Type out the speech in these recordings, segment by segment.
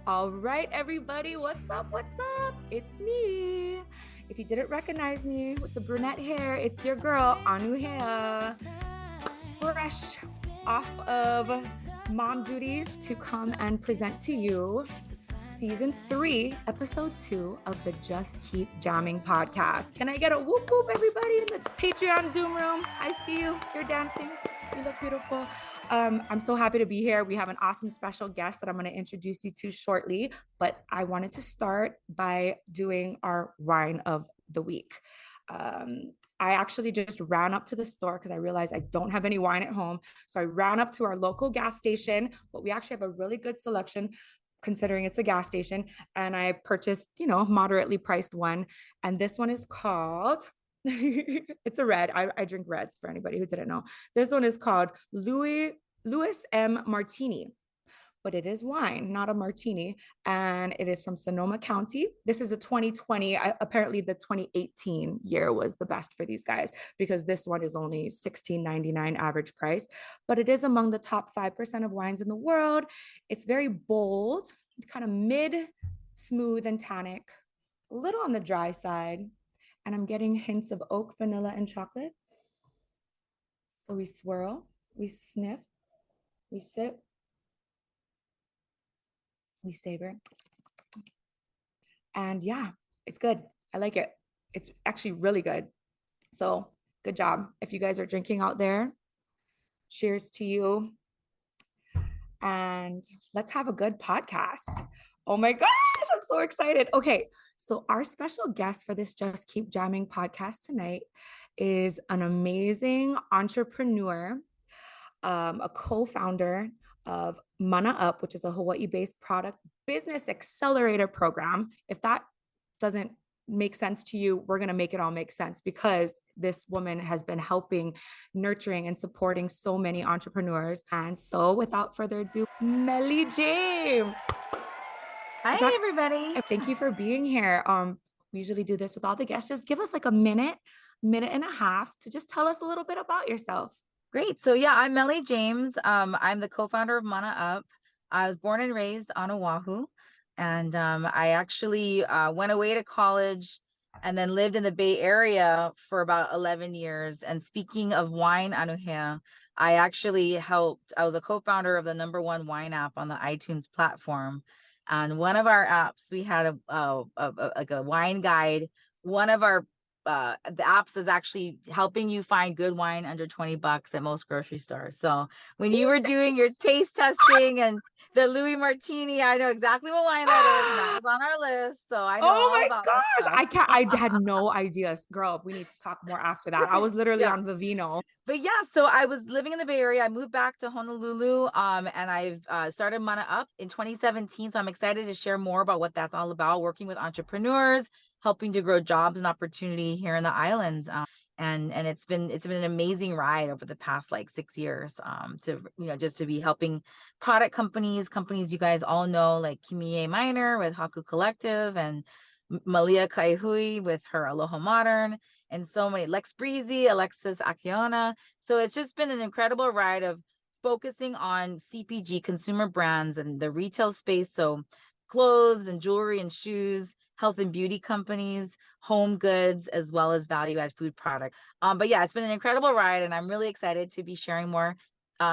All right, everybody, what's up? What's up? It's me. If you didn't recognize me with the brunette hair, it's your girl, Anu Hea. Fresh off of mom duties to come and present to you season 3, episode 2 of the Just Keep Jamming podcast. Can I get a whoop whoop, everybody in the Patreon Zoom room? I see you. You're dancing. You look beautiful. I'm so happy to be here. We have an awesome special guest that I'm going to introduce you to shortly, but I wanted to start by doing our wine of the week. I actually just ran up to the store because I realized I don't have any wine at home. So I ran up to our local gas station, but we actually have a really good selection considering it's a gas station. And I purchased, moderately priced one. And this one is called, it's a red. I drink reds for anybody who didn't know. This one is called Louis Martini, but it is wine, not a martini. And it is from Sonoma County. This is a 2020. Apparently, the 2018 year was the best for these guys because this one is only $16.99 average price, but it is among the top 5% of wines in the world. It's very bold, kind of mid, smooth, and tannic, a little on the dry side. And I'm getting hints of oak, vanilla, and chocolate. So we swirl, we sniff, we sip, we savor. And yeah, it's good. I like it. It's actually really good. So good job. If you guys are drinking out there, cheers to you. And let's have a good podcast. Oh my gosh, I'm so excited. Okay, so our special guest for this Just Keep Jamming podcast tonight is an amazing entrepreneur, a co-founder of Mana Up, which is a Hawaii-based product business accelerator program. If that doesn't make sense to you, we're going to make it all make sense because this woman has been helping, nurturing, and supporting so many entrepreneurs. And so without further ado, Meli James. Hi, everybody. Thank you for being here. We usually do this with all the guests. Just give us like a minute and a half to just tell us a little bit about yourself. Great. So yeah, I'm Meli James. I'm the co-founder of Mana Up. I was born and raised on Oahu, and I actually went away to college and then lived in the Bay Area for about 11 years. And speaking of wine, Anuhea, I was a co-founder of the #1 wine app on the iTunes platform. And one of our apps, we had like a wine guide. One of our the apps is actually helping you find good wine under $20 at most grocery stores. So when you were doing your taste testing and the Louis Martini, I know exactly what wine that is, and that was on our list. So I know all about that stuff. I had no ideas. Girl, we need to talk more after that. I was literally on Vivino. But yeah, so I was living in the Bay Area. I moved back to Honolulu, and I've started Mana Up in 2017. So I'm excited to share more about what that's all about, working with entrepreneurs, helping to grow jobs and opportunity here in the islands. And it's been an amazing ride over the past like 6 years, to just to be helping product companies you guys all know, like Kimie Miner with Haku Collective, and Malia Kaihui with her Aloha Modern, and so many, Lex Breezy, Alexis Akiona. So it's just been an incredible ride of focusing on CPG, consumer brands, and the retail space. So clothes and jewelry and shoes, health and beauty companies, home goods, as well as value add food product. But yeah, it's been an incredible ride, and I'm really excited to be sharing more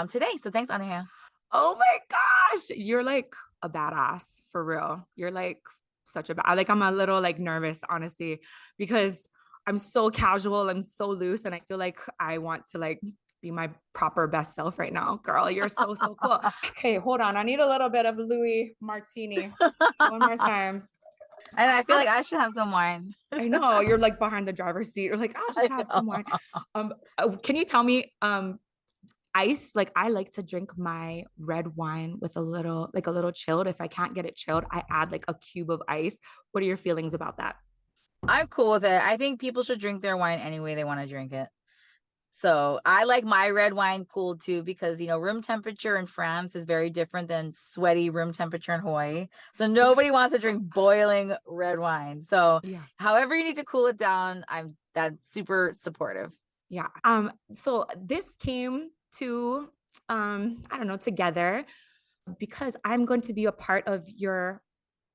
today. So thanks, Anaha. Oh my gosh, you're like a badass for real. You're like such a bad, like I'm a little like nervous, honestly, because I'm so casual, I'm so loose, and I feel like I want to like be my proper best self right now. Girl, you're so cool. Hey, hold on. I need a little bit of Louis Martini. One more time. And I feel like I should have some wine. I know, you're like behind the driver's seat. You're like, I'll just have some wine. Can you tell me, ice, like I like to drink my red wine with a little chilled. If I can't get it chilled, I add like a cube of ice. What are your feelings about that? I'm cool with it. I think people should drink their wine any way they want to drink it. So I like my red wine cool too, because room temperature in France is very different than sweaty room temperature in Hawaii. So nobody wants to drink boiling red wine. So Yeah. However you need to cool it down, that's super supportive. Yeah. So this came to I don't know, together because I'm going to be a part of your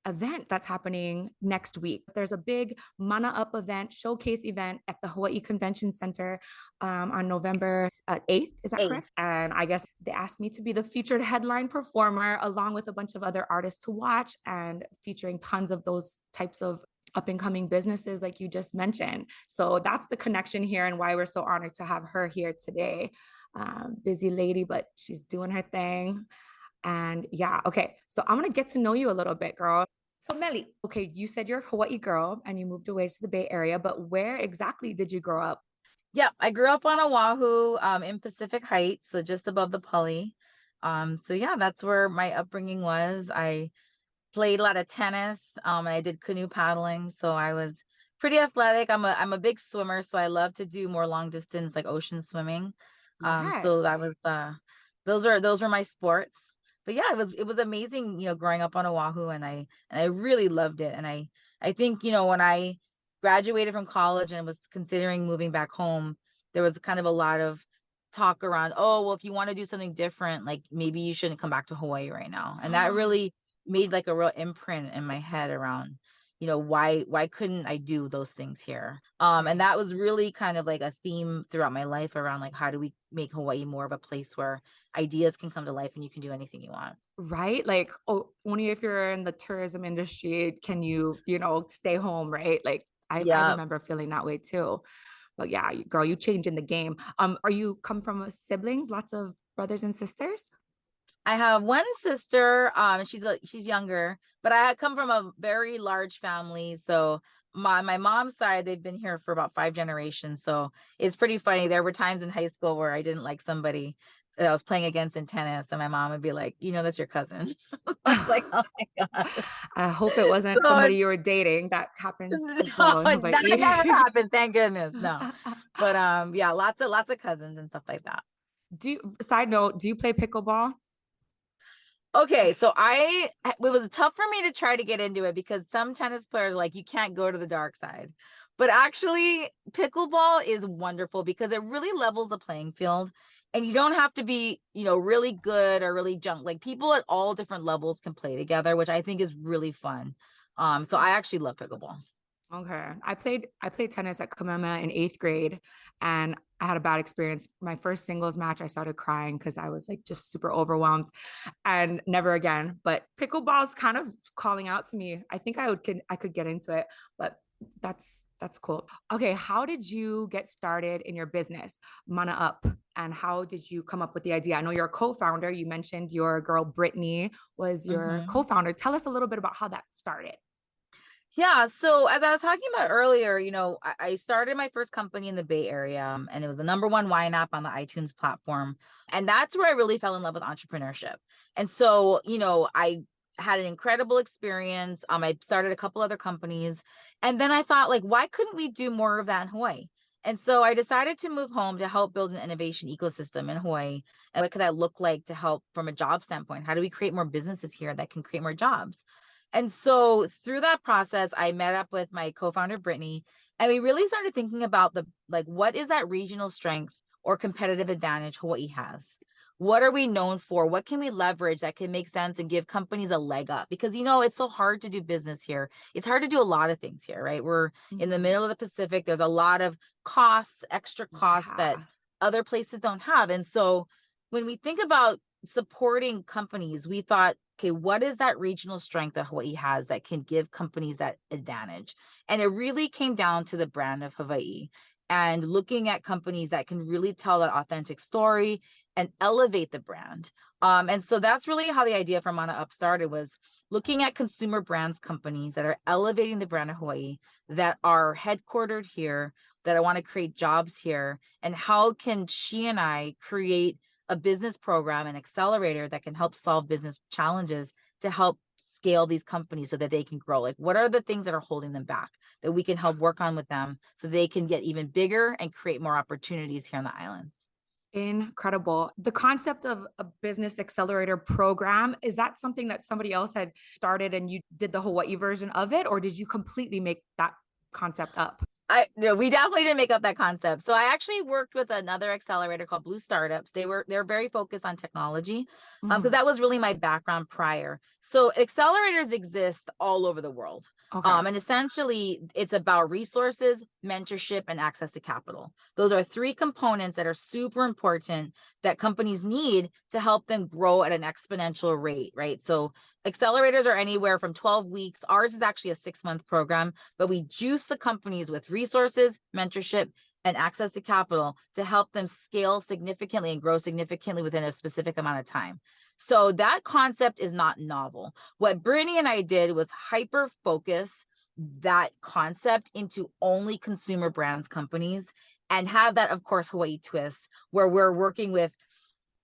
event that's happening next week. There's a big Mana Up event, showcase event at the Hawaii Convention Center on November 8th. Is that correct? 8th. And I guess they asked me to be the featured headline performer along with a bunch of other artists to watch and featuring tons of those types of up and coming businesses like you just mentioned. So that's the connection here and why we're so honored to have her here today. Busy lady, but she's doing her thing. And yeah, okay. So I'm gonna get to know you a little bit, girl. So Meli, okay, you said you're a Hawaii girl and you moved away to the Bay Area, but where exactly did you grow up? Yeah, I grew up on Oahu, in Pacific Heights, so just above the Pali. So yeah, that's where my upbringing was. I played a lot of tennis, and I did canoe paddling, so I was pretty athletic. I'm a big swimmer, so I love to do more long distance like ocean swimming. So Yes. that was those were my sports. But yeah, it was amazing, growing up on Oahu, and I really loved it. And I think, when I graduated from college and was considering moving back home, there was kind of a lot of talk around, oh, well, if you want to do something different, like maybe you shouldn't come back to Hawaii right now. And that really made like a real imprint in my head around, why couldn't I do those things here? And Right. that was really kind of like a theme throughout my life around like how do we make Hawaii more of a place where ideas can come to life and you can do anything you want. Right? Like, oh, only if you're in the tourism industry can you, stay home, right? Like I Yeah. remember feeling that way too. But yeah, girl, you changing the game. Are you come from siblings, lots of brothers and sisters? I have one sister. She's younger, but I come from a very large family. So my mom's side, they've been here for about 5 generations. So it's pretty funny. There were times in high school where I didn't like somebody that I was playing against in tennis, and my mom would be like, "That's your cousin." I was like, "Oh my god!" I hope it wasn't So somebody it's, you were dating. That happens no, as well in that Hawaii. never happened. Thank goodness, no. But yeah, lots of cousins and stuff like that. Side note, do you play pickleball? Okay, so it was tough for me to try to get into it because some tennis players like you can't go to the dark side. But actually, pickleball is wonderful because it really levels the playing field and you don't have to be, really good or really junk. Like people at all different levels can play together, which I think is really fun. So I actually love pickleball. Okay. I played tennis at Kamema in 8th grade and I had a bad experience. My first singles match, I started crying because I was like just super overwhelmed and never again. But pickleball's kind of calling out to me. I think I could get into it, but that's cool. Okay, how did you get started in your business, Mana Up? And how did you come up with the idea? I know you're a co-founder. You mentioned your girl Brittany was your Mhm. co-founder. Tell us a little bit about how that started. Yeah, so as I was talking about earlier, I started my first company in the Bay Area, and it was the number one wine app on the iTunes platform. And that's where I really fell in love with entrepreneurship. And so, I had an incredible experience. I started a couple other companies, and then I thought, like, why couldn't we do more of that in Hawaii? And so I decided to move home to help build an innovation ecosystem in Hawaii. And what could that look like to help from a job standpoint? How do we create more businesses here that can create more jobs? And so through that process, I met up with my co-founder, Brittany, and we really started thinking about what is that regional strength or competitive advantage Hawaii has? What are we known for? What can we leverage that can make sense and give companies a leg up? Because, it's so hard to do business here. It's hard to do a lot of things here, right? We're in the Mhm. middle of the Pacific. There's a lot of costs, extra costs that Yeah. other places don't have. And so when we think about supporting companies, we thought, okay, what is that regional strength that Hawaii has that can give companies that advantage? And it really came down to the brand of Hawaii and looking at companies that can really tell that authentic story and elevate the brand. And so that's really how the idea for Mana Up started, was looking at consumer brands companies that are elevating the brand of Hawaii, that are headquartered here, that I want to create jobs here, and how can she and I create a business program, an accelerator that can help solve business challenges to help scale these companies so that they can grow. Like, what are the things that are holding them back that we can help work on with them so they can get even bigger and create more opportunities here on the islands? Incredible. The concept of a business accelerator program, is that something that somebody else had started and you did the Hawaii version of it, or did you completely make that concept up? No, we definitely didn't make up that concept. So I actually worked with another accelerator called Blue Startups. They're very focused on technology, because Mhm. that was really my background prior. So accelerators exist all over the world. Okay. And essentially it's about resources, mentorship, and access to capital. Those are three components that are super important that companies need to help them grow at an exponential rate, right? So accelerators are anywhere from 12 weeks. Ours is actually a 6-month program, but we juice the companies with resources, mentorship, and access to capital to help them scale significantly and grow significantly within a specific amount of time. So that concept is not novel. What Brittany and I did was hyper focus that concept into only consumer brands companies and have that, of course, Hawaii twist, where we're working with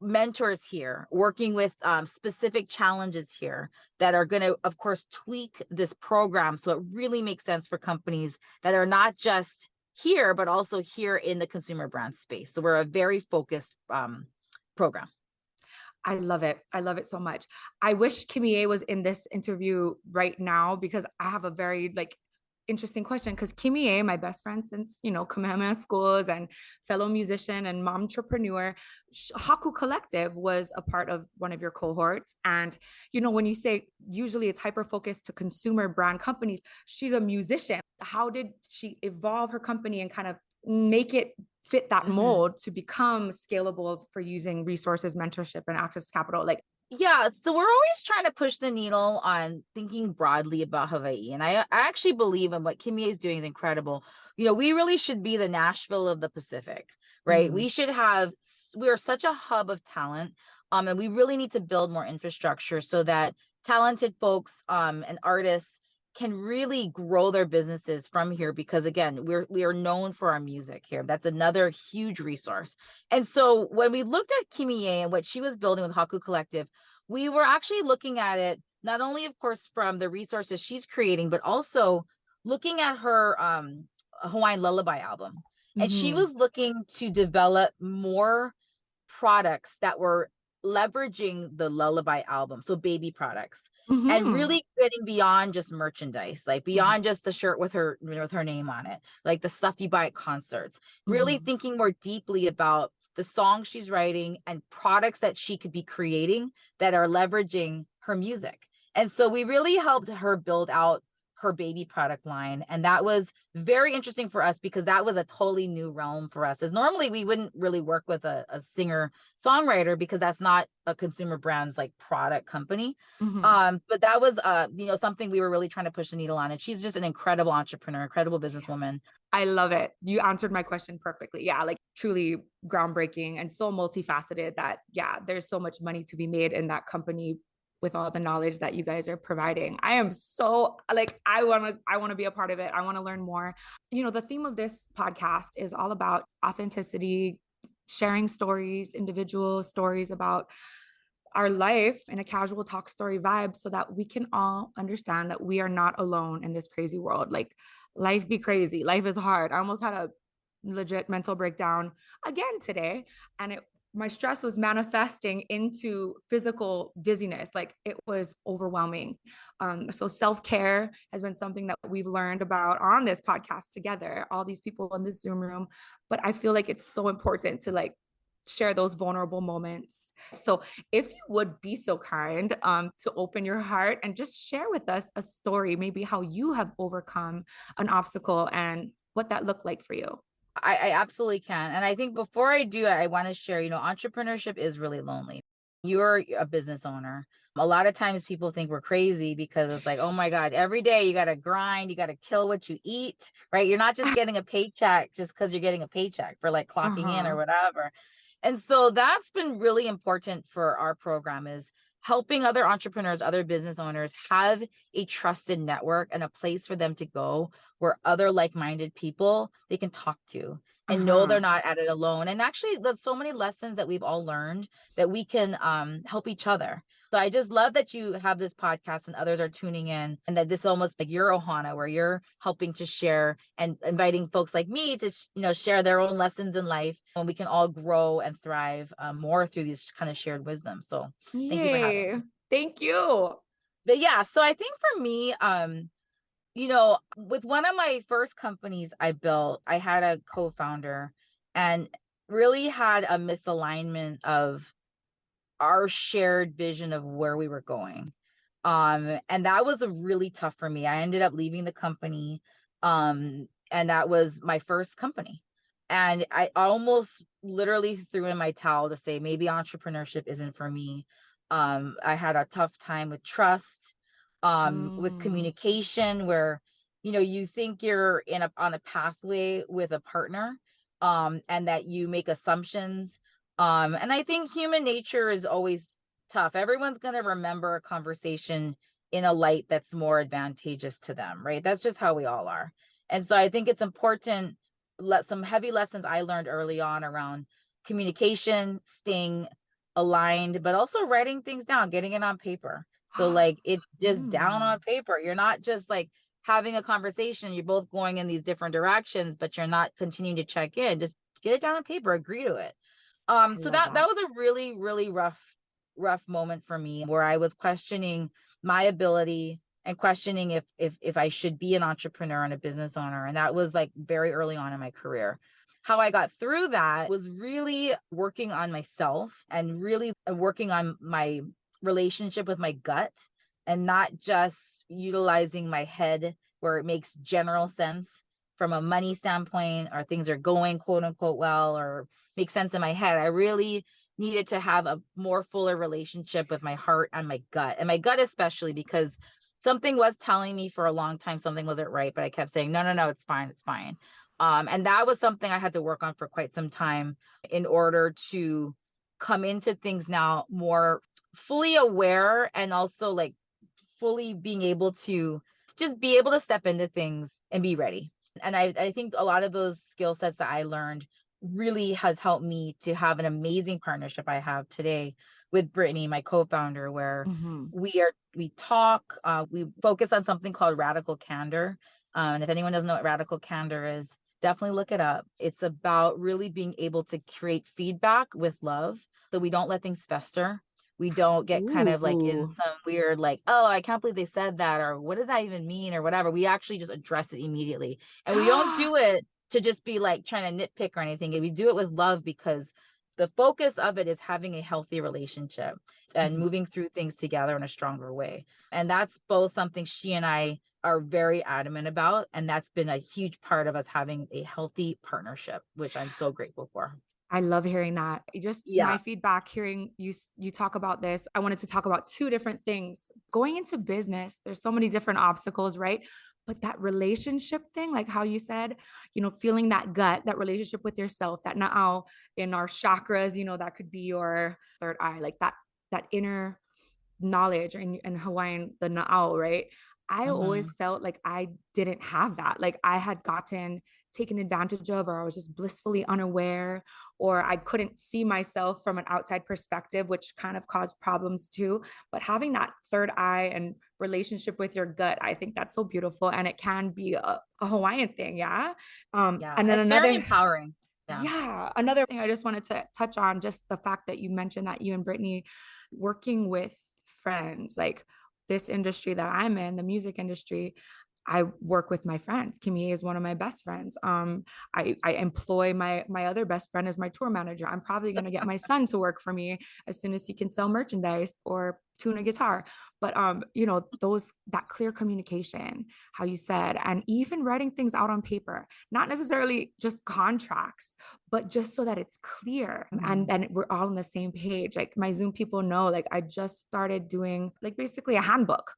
mentors here, working with specific challenges here that are going to, of course, tweak this program so it really makes sense for companies that are not just here, but also here in the consumer brand space. So we're a very focused program. I love it. I love it so much. I wish Kimie was in this interview right now because I have a very like interesting question because Kimie, my best friend since, Kamehameha schools and fellow musician and mom entrepreneur, Haku Collective was a part of one of your cohorts. And, when you say usually it's hyper focused to consumer brand companies, she's a musician. How did she evolve her company and kind of make it fit that mold to become scalable for using resources, mentorship, and access to capital? Like, yeah, so we're always trying to push the needle on thinking broadly about Hawaii. And I actually believe in what Kimie is doing is incredible. We really should be the Nashville of the Pacific, right? mm, We are such a hub of talent. And we really need to build more infrastructure so that talented folks and artists can really grow their businesses from here, because again, we are known for our music here. That's another huge resource. And so when we looked at Kimie and what she was building with Haku Collective, we were actually looking at it not only, of course, from the resources she's creating, but also looking at her Hawaiian lullaby album. And she mhm, was looking to develop more products that were leveraging the lullaby album, so baby products, and mhm, really getting beyond just merchandise, like mhm, beyond just the shirt with her name on it, like the stuff you buy at concerts. Really mhm. thinking more deeply about the songs she's writing and products that she could be creating that are leveraging her music. And so we really helped her build out her baby product line. And that was very interesting for us because that was a totally new realm for us. As normally we wouldn't really work with a singer songwriter because that's not a consumer brand's like product company. Mhm. But that was something we were really trying to push the needle on. And she's just an incredible entrepreneur, incredible businesswoman. I love it. You answered my question perfectly. Yeah, like truly groundbreaking and so multifaceted that, yeah, there's so much money to be made in that company with all the knowledge that you guys are providing. I am so like I want to be a part of it. I want to learn more. The theme of this podcast is all about authenticity, sharing stories, individual stories about our life in a casual talk story vibe so that we can all understand that we are not alone in this crazy world. Like life be crazy. Life is hard. I almost had a legit mental breakdown again today and my stress was manifesting into physical dizziness. Like it was overwhelming. So self-care has been something that we've learned about on this podcast together, all these people in this Zoom room. But I feel like it's so important to like share those vulnerable moments. So if you would be so kind to open your heart and just share with us a story, maybe how you have overcome an obstacle and what that looked like for you. I absolutely can. And I think before I do, I want to share, entrepreneurship is really lonely. You're a business owner. A lot of times people think we're crazy because it's like, oh my God, every day you got to grind, you got to kill what you eat, right? You're not just getting a paycheck just because you're getting a paycheck for like clocking in or Uh-huh. whatever. And so that's been really important for our program, is helping other entrepreneurs, other business owners have a trusted network and a place for them to go where other like-minded people they can talk to and know Uh-huh. they're not at it alone. And actually, there's so many lessons that we've all learned that we can help each other. So I just love that you have this podcast and others are tuning in, and that this almost like your Ohana, where you're helping to share and inviting folks like me to share their own lessons in life, and we can all grow and thrive more through these kind of shared wisdom. So thank you for having Yay. me. Thank you. But yeah, so I think for me, With one of my first companies I built, I had a co-founder and really had a misalignment of our shared vision of where we were going. And that was a really tough for me. I ended up leaving the company. And that was my first company. And I almost literally threw in my towel to say maybe entrepreneurship isn't for me. I had a tough time with trust, with Mm. communication, where you think you're on a pathway with a partner, and that you make assumptions. And I think human nature is always tough. Everyone's going to remember a conversation in a light that's more advantageous to them, right? That's just how we all are. And so I think it's important. Some heavy lessons I learned early on around communication, staying aligned, but also writing things down, getting it on paper. So like it's just down on Mm. paper. You're not just like having a conversation, you're both going in these different directions, but you're not continuing to check in. Just get it down on paper, agree to it. I So love that that. was a really, really rough moment for me, where I was questioning my ability and questioning if I should be an entrepreneur and a business owner. And that was like very early on in my career. How I got through that was really working on myself and really working on my relationship with my gut, and not just utilizing my head where it makes general sense from a money standpoint, or things are going quote unquote well, or make sense in my head. I really needed to have a more fuller relationship with my heart and my gut, and my gut especially, because something was telling me for a long time something wasn't right, but I kept saying no, no, no, it's fine, it's fine. And that was something I had to work on for quite some time in order to come into things now more fully aware, and also like fully being able to just be able to step into things and be ready. And I think a lot of those skill sets that I learned really has helped me to have an amazing partnership I have today with Brittany, my co-founder, where Hmm. we talk, we focus on something called radical candor. And if anyone doesn't know what radical candor is, definitely look it up. It's about really being able to create feedback with love, so we don't let things fester. We don't get kind of like in Ooh. some weird like, oh, I can't believe they said that, or what does that even mean, or whatever. We actually just address it immediately. And we don't do it to just be like trying to nitpick or anything. We do it with love, because the focus of it is having a healthy relationship and Mhm. moving through things together in a stronger way. And that's both something she and I are very adamant about. And that's been a huge part of us having a healthy partnership, which I'm so grateful for. I love hearing that. Just Yeah. my feedback hearing you talk about this, I wanted to talk about two different things. Going into business, there's so many different obstacles, right? But that relationship thing, like how you said, feeling that gut, that relationship with yourself, that now in our chakras, that could be your third eye, like that inner knowledge in Hawaiian, the na'au, right? I always Hmm. felt like I didn't have that. Like I had gotten taken advantage of, or I was just blissfully unaware, or I couldn't see myself from an outside perspective, which kind of caused problems too. But having that third eye and relationship with your gut, I think that's so beautiful. And it can be a Hawaiian thing. Yeah. Yeah. And then It's very another, empowering. Yeah. yeah, another thing I just wanted to touch on, just the fact that you mentioned that you and Brittany working with friends, like this industry that I'm in, the music industry, I work with my friends. Kimie is one of my best friends. I employ my other best friend as my tour manager. I'm probably gonna get my son to work for me as soon as he can sell merchandise or tune a guitar. But those that clear communication, how you said, and even writing things out on paper, not necessarily just contracts, but just so that it's clear and Mhm. then we're all on the same page. Like my Zoom people know, like I just started doing like basically a handbook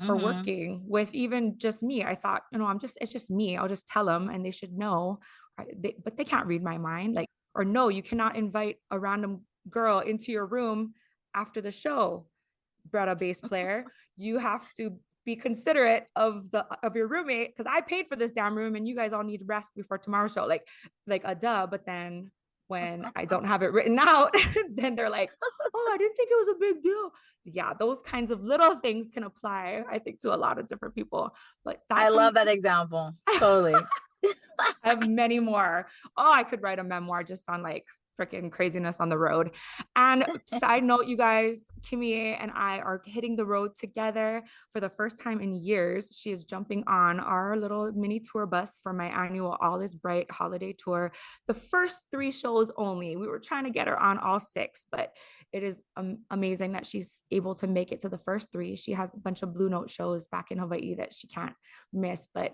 for Mhm. working with even just me. I thought, it's just me. I'll just tell them and they should know. But they can't read my mind. Like, or no, you cannot invite a random girl into your room after the show, Bretta bass player. You have to be considerate of your roommate because I paid for this damn room and you guys all need rest before tomorrow's show. Like a duh. But then when I don't have it written out, then they're like, oh, I didn't think it was a big deal. Yeah, those kinds of little things can apply, I think, to a lot of different people. But I that's how love you that keep example. Totally. I have many more. Oh, I could write a memoir just on like freaking craziness on the road. And side note, you guys, Kimie and I are hitting the road together for the first time in years. She is jumping on our little mini tour bus for my annual All Is Bright holiday tour. The first 3 shows only. We were trying to get her on all 6, but it is amazing that she's able to make it to the first 3. She has a bunch of Blue Note shows back in Hawaii that she can't miss, but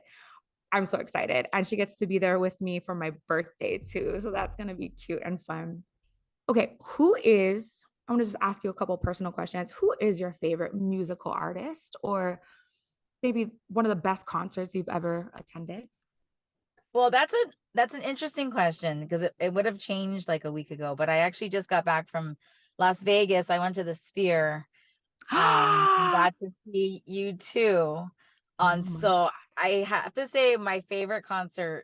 I'm so excited. And she gets to be there with me for my birthday too. So that's going to be cute and fun. Okay. I want to just ask you a couple personal questions. Who is your favorite musical artist or maybe one of the best concerts you've ever attended? Well, that's an interesting question because it would have changed like a week ago, but I actually just got back from Las Vegas. I went to the Sphere and Oh got to see U2. my So I have to say my favorite concert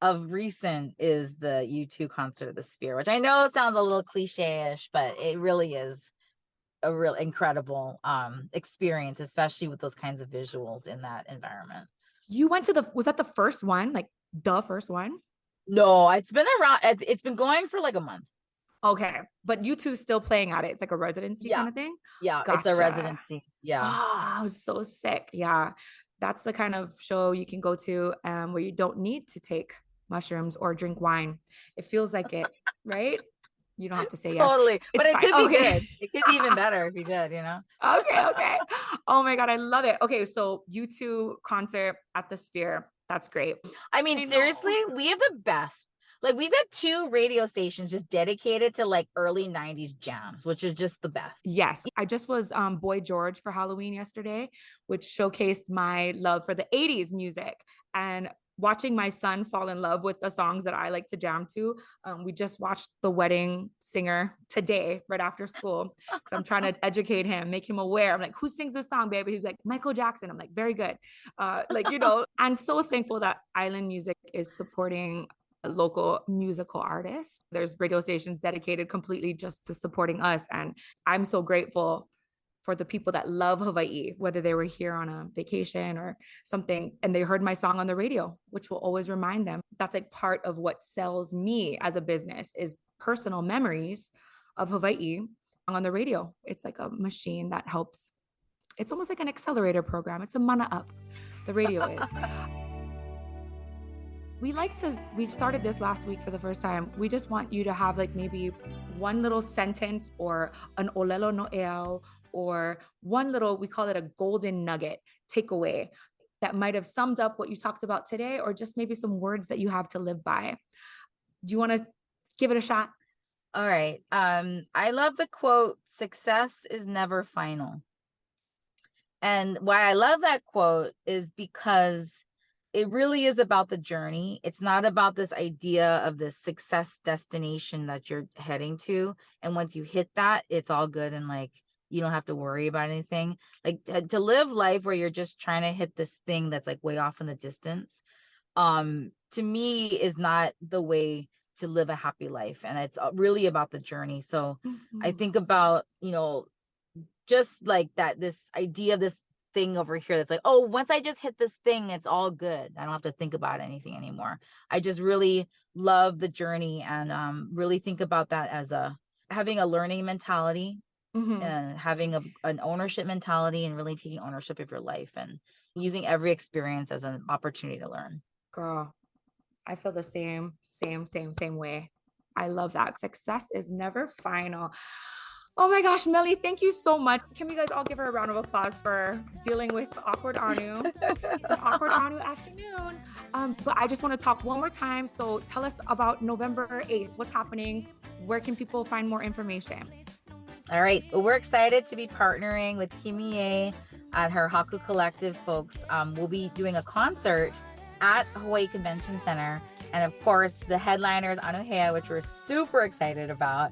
of recent is the U2 concert at the Sphere, which I know sounds a little cliche-ish, but it really is a real incredible experience, especially with those kinds of visuals in that environment. You went to was that the first one? Like the first one? No, it's been around, it's been going for like a month. Okay. But U2's still playing at it. It's like a residency Yeah. kind of thing. Yeah, it's a Gotcha. residency. Yeah. Oh, I was so sick. Yeah. That's the kind of show you can go to where you don't need to take mushrooms or drink wine. It feels like it, right? You don't have to say yes. Totally. But It's it fine. could be Okay. good. It could be even better if you did, you know? Okay. Okay. Oh my God. I love it. Okay. So U2 concert at the Sphere. That's great. I I mean, know. seriously, we have the best. Like we've got 2 radio stations just dedicated to like early 90s jams, which is just the best. Yes, I just was Boy George for Halloween yesterday, which showcased my love for the 80s music and watching my son fall in love with the songs that I like to jam to. We just watched The Wedding Singer today, right after school, because I'm trying to educate him, make him aware. I'm like, who sings this song, baby? He's like, Michael Jackson. I'm like, very good. I'm so thankful that Island Music is supporting local musical artists. There's radio stations dedicated completely just to supporting us. And I'm so grateful for the people that love Hawaii, whether they were here on a vacation or something, and they heard my song on the radio, which will always remind them. That's like part of what sells me as a business is personal memories of Hawaii on the radio. It's like a machine that helps. It's almost like an accelerator program. It's a mana up. The radio is. We started this last week for the first time. We just want you to have like maybe one little sentence or an olelo no eo or one little, we call it a golden nugget takeaway that might have summed up what you talked about today, or just maybe some words that you have to live by. Do you want to give it a shot? All right. I love the quote, success is never final. And why I love that quote is because it really is about the journey. It's not about this idea of the success destination that you're heading to. And once you hit that, it's all good and like you don't have to worry about anything. Like to live life where you're just trying to hit this thing that's like way off in the distance, to me is not the way to live a happy life. And it's really about the journey. So I think about, just like that, this idea of this thing over here that's like, oh, once I just hit this thing, it's all good. I don't have to think about anything anymore. I just really love the journey and really think about that as having a learning mentality and having an ownership mentality and really taking ownership of your life and using every experience as an opportunity to learn. Girl, I feel the same way. I love that. Success is never final. Oh my gosh, Meli, thank you so much. Can we guys all give her a round of applause for dealing with awkward Anu? It's an awkward Anu afternoon. But I just want to talk one more time. So tell us about November 8th. What's happening? Where can people find more information? All right. Well, we're excited to be partnering with Kimie and her Haku Collective folks. We'll be doing a concert at Hawaii Convention Center. And of course, the headliner is Anuhea, which we're super excited about.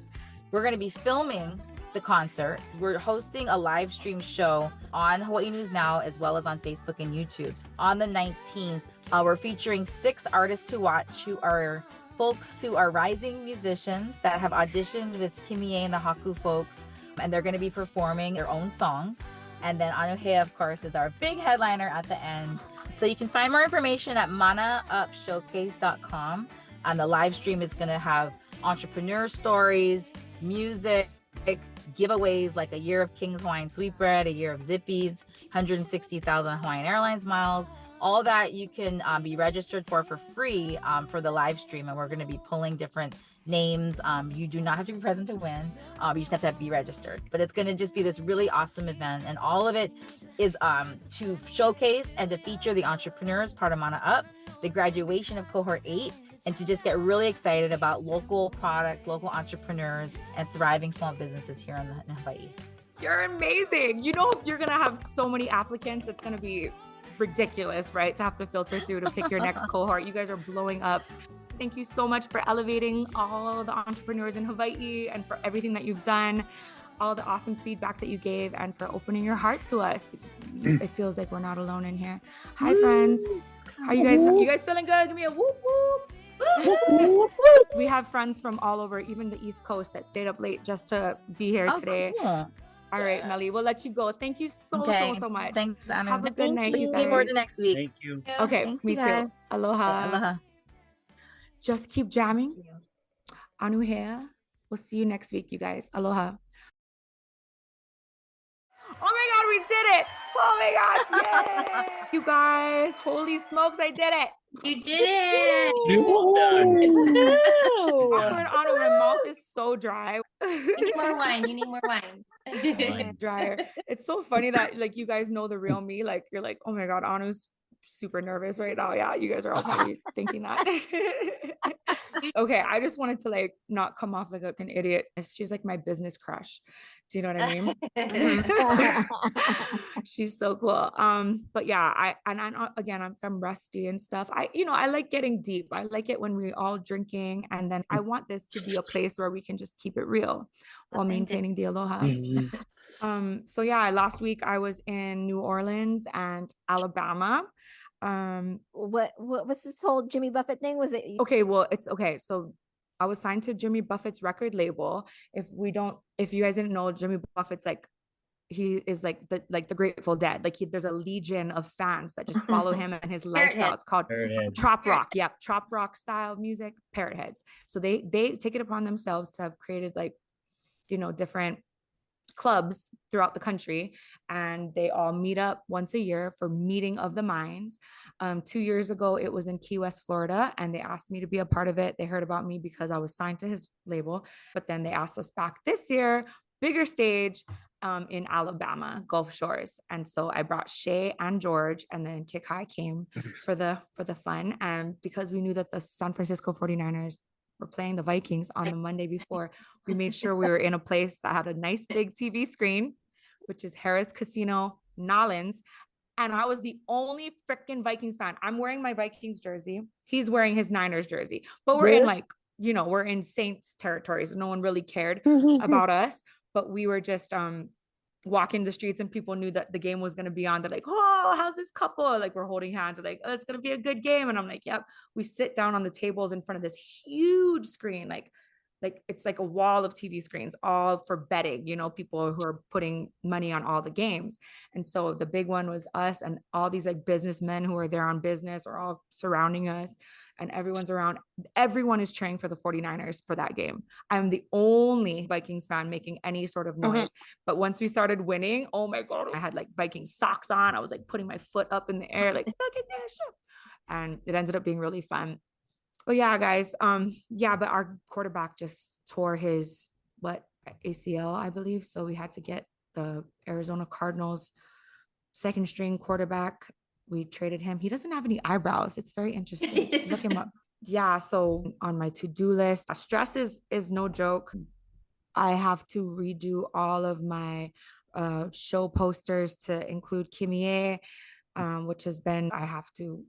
We're going to be filming the concert. We're hosting a live stream show on Hawaii News Now, as well as on Facebook and YouTube. On the 19th, we're featuring 6 artists to watch who are folks who are rising musicians that have auditioned with Kimie and the Haku folks, and they're going to be performing their own songs. And then Anuhea, of course, is our big headliner at the end So you can find more information at manaupshowcase.com. And the live stream is going to have entrepreneur stories, music, giveaways like a year of King's Hawaiian Sweetbread, a year of Zippies, 160,000 Hawaiian Airlines miles. All that you can be registered for free for the live stream. And we're going to be pulling different names. You do not have to be present to win. You just have to be registered. But it's going to just be this really awesome event. And all of it is to showcase and to feature the entrepreneurs part of Mana Up, the graduation of Cohort 8, and to just get really excited about local products, local entrepreneurs, and thriving small businesses here in Hawaii. You're amazing. You know, you're going to have so many applicants. It's going to be ridiculous, right? To have to filter through to pick your next cohort. You guys are blowing up. Thank you so much for elevating all the entrepreneurs in Hawaii and for everything that you've done, all the awesome feedback that you gave, and for opening your heart to us. It feels like we're not alone in here. Hi, friends. How you guys? You guys feeling good? Give me a whoop whoop. We have friends from all over, even the East Coast, that stayed up late just to be here today. Cool. All right, Meli, we'll let you go. Thank you so much. Thanks, Anu. Have a good night, you guys. Looking forward to next week. Thank you. Okay, Thanks, me you guys. too. Aloha. Aloha. Just keep jamming. Anu here. We'll see you next week, you guys. Aloha. Oh my God, we did it. Oh my God. Yay. You guys, holy smokes, I did it. You did it. Well done. Awkward Anu, my mouth is so dry. You need more wine. You need more wine. Drier. It's so funny that like you guys know the real me. Like you're like, oh my God, Anu's super nervous right now. Yeah, you guys are all probably thinking that. Okay, I just wanted to like not come off like an idiot. She's like my business crush. Do you know what I mean? She's so cool. But yeah, I'm rusty and stuff. I like getting deep. I like it when we all drinking, and then I want this to be a place where we can just keep it real while maintaining the aloha. So yeah, last week I was in New Orleans and Alabama. What's this whole Jimmy Buffett thing? Was it okay? Well, it's okay. So I was signed to Jimmy Buffett's record label. If you guys didn't know, Jimmy Buffett's like, he is like the Grateful Dead. Like there's a legion of fans that just follow him and his lifestyle. It's called trop rock. Yeah, trop rock style music, Parrot Heads. So they take it upon themselves to have created like, different clubs throughout the country, and they all meet up once a year for Meeting of the Minds. 2 years ago it was in Key West, Florida, and they asked me to be a part of it. They heard about me because I was signed to his label, but then they asked us back this year, bigger stage, in Alabama, Gulf Shores. And so I brought Shay and George, and then Kik Hai came for the fun. And because we knew that the San Francisco 49ers were playing the Vikings on the Monday before, we made sure we were in a place that had a nice big TV screen, which is Harris Casino, Nolens. And I was the only freaking Vikings fan. I'm wearing my Vikings jersey. He's wearing his Niners jersey. But we're in like, we're in Saints territory. So no one really cared about us. But we were just walking the streets, and people knew that the game was going to be on. They're like, oh, how's this couple? Like we're holding hands. We're like, oh, it's going to be a good game. And I'm like, yep. We sit down on the tables in front of this huge screen, like it's like a wall of TV screens, all for betting, people who are putting money on all the games. And so the big one was us, and all these like businessmen who are there on business are all surrounding us, and everyone's around. Everyone is cheering for the 49ers for that game. I'm the only Vikings fan making any sort of noise. But once we started winning, oh my God, I had like Viking socks on. I was like putting my foot up in the air, like, look at this. And it ended up being really fun. But yeah, guys, but our quarterback just tore his ACL, I believe. So we had to get the Arizona Cardinals second string quarterback. We traded him. He doesn't have any eyebrows. It's very interesting. Look him up. Yeah. So on my to-do list, stress is no joke. I have to redo all of my show posters to include Kimie, which has been, I have to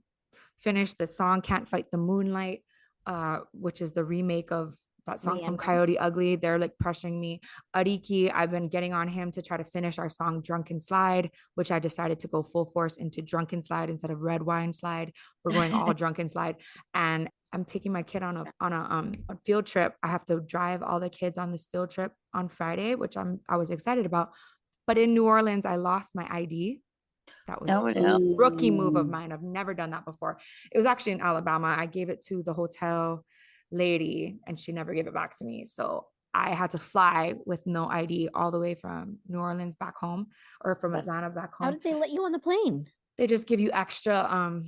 finish the song Can't Fight the Moonlight, which is the remake of that song from Coyote Ugly. They're like pressuring me. Ariki, I've been getting on him to try to finish our song Drunken Slide, which I decided to go full force into Drunken Slide instead of Red Wine Slide. We're going all Drunken Slide. And I'm taking my kid on a field trip. I have to drive all the kids on this field trip on Friday, which I was excited about. But in New Orleans, I lost my ID. That was Oh, a yeah. rookie move of mine. I've never done that before. It was actually in Alabama. I gave it to the hotel lady and she never gave it back to me. So I had to fly with no ID all the way from New Orleans back home, or from Atlanta back How home. did they let you on the plane? They just give you extra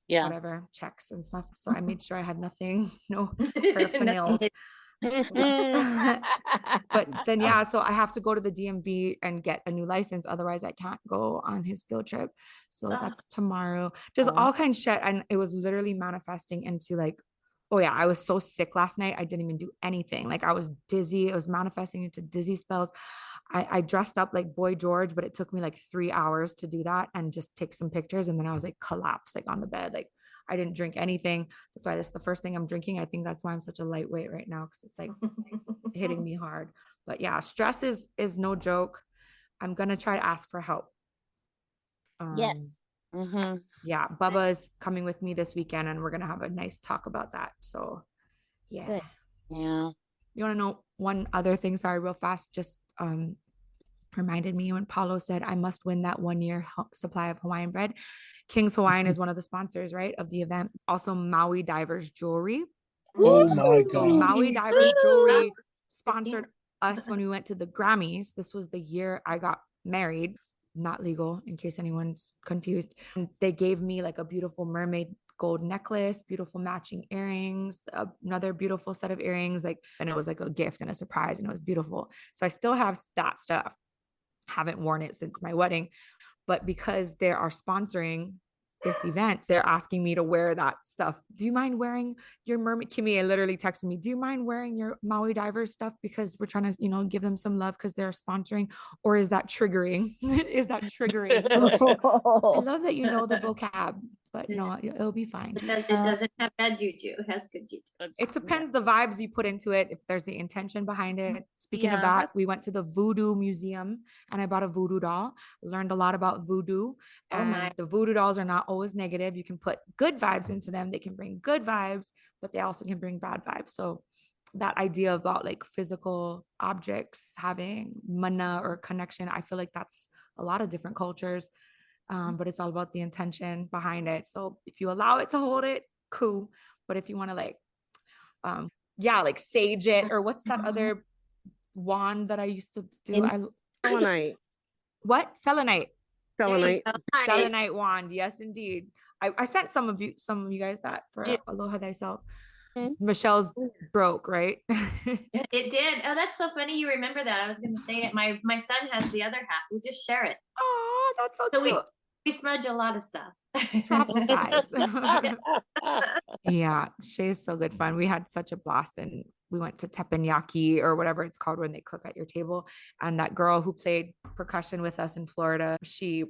Yeah. whatever checks and stuff. So I made sure I had nothing, no paraphernals. But then yeah, so I have to go to the DMV and get a new license, otherwise I can't go on his field trip. So that's tomorrow. Just all kinds of shit. And it was literally manifesting into like, oh yeah, I was so sick last night, I didn't even do anything. Like I was dizzy. It was manifesting into dizzy spells. I dressed up like Boy George, but it took me like 3 hours to do that and just take some pictures. And then I was like collapsed, like on the bed. Like I didn't drink anything. That's why this is the first thing I'm drinking. I think that's why I'm such a lightweight right now, because it's like hitting me hard. But yeah, stress is no joke. I'm gonna try to ask for help. Yes. Yeah, Bubba is coming with me this weekend, and we're gonna have a nice talk about that. So yeah. Good. Yeah. You want to know one other thing? Sorry, real fast. Just reminded me when Paulo said I must win that 1 year supply of Hawaiian bread. King's Hawaiian is one of the sponsors, right, of the event. Also, Maui Divers Jewelry. Oh my So God. Maui Divers Jewelry sponsored us when we went to the Grammys. This was the year I got married. Not legal, in case anyone's confused. And they gave me like a beautiful mermaid gold necklace, beautiful matching earrings, another beautiful set of earrings, like, and it was like a gift and a surprise, and it was beautiful. So I still have that stuff. Haven't worn it since my wedding, but because they are sponsoring this event, they're asking me to wear that stuff. Do you mind wearing your mermaid? Kimie literally texted me, do you mind wearing your Maui Divers stuff, because we're trying to, you know, give them some love because they're sponsoring? Or is that triggering? Is that triggering? I love that you know the vocab, but no, it'll be fine. It doesn't have bad juju. It has good juju. It depends the vibes you put into it, if there's the intention behind it. Speaking of that, we went to the Voodoo Museum and I bought a voodoo doll. Learned a lot about voodoo. And the voodoo dolls are not always negative. You can put good vibes into them. They can bring good vibes, but they also can bring bad vibes. So that idea about like physical objects having mana or connection, I feel like that's a lot of different cultures. But it's all about the intention behind it. So if you allow it to hold it, cool. But if you want to like, like sage it, or what's that other wand that I used to do? Selenite. What? Selenite. Selenite wand. Yes, indeed. I sent some of you guys that for Aloha Thyself. Michelle's broke, right? It did. Oh, that's so funny. You remember that. I was going to say it. My son has the other half. We just share it. Oh, that's so cute. We smudge a lot of stuff. Travel size. Yeah, Shay is so good fun. We had such a blast, and we went to teppanyaki, or whatever it's called when they cook at your table. And that girl who played percussion with us in Florida, she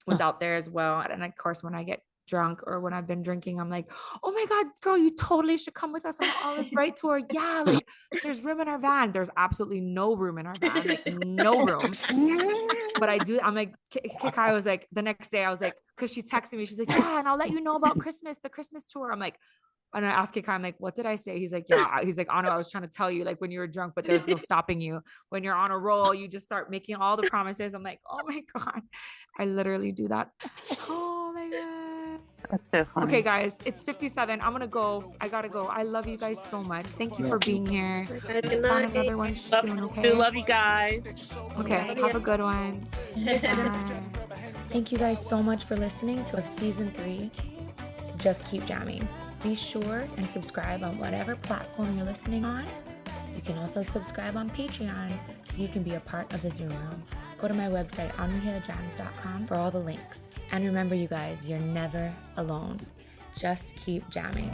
was out there as well. And of course, when I get drunk or when I've been drinking, I'm like, oh my God, girl, you totally should come with us on All Is Bright tour. Yeah, like there's room in our van. There's absolutely no room in our van, like no room. But I'm like, Kikai was like, the next day I was like, because she's texting me, she's like, yeah, and I'll let you know about the Christmas tour. I'm like, and I asked Kikai, I'm like, what did I say? He's like, yeah. He's like, Anu, I was trying to tell you, like when you were drunk, but there's no stopping you. When you're on a roll, you just start making all the promises. I'm like, oh my God, I literally do that. Oh my God. That's so funny. Okay, guys, it's 57. I'm gonna go. I gotta go. I love you guys so much. Thank you for being here. Good Find night. another one soon, okay? Love you guys. Okay, have a good one. Bye. Thank you guys so much for listening to season 3. Just keep jamming. Be sure and subscribe on whatever platform you're listening on. You can also subscribe on Patreon so you can be a part of the Zoom room. Go to my website, anuheajams.com, for all the links. And remember, you guys, you're never alone. Just keep jamming.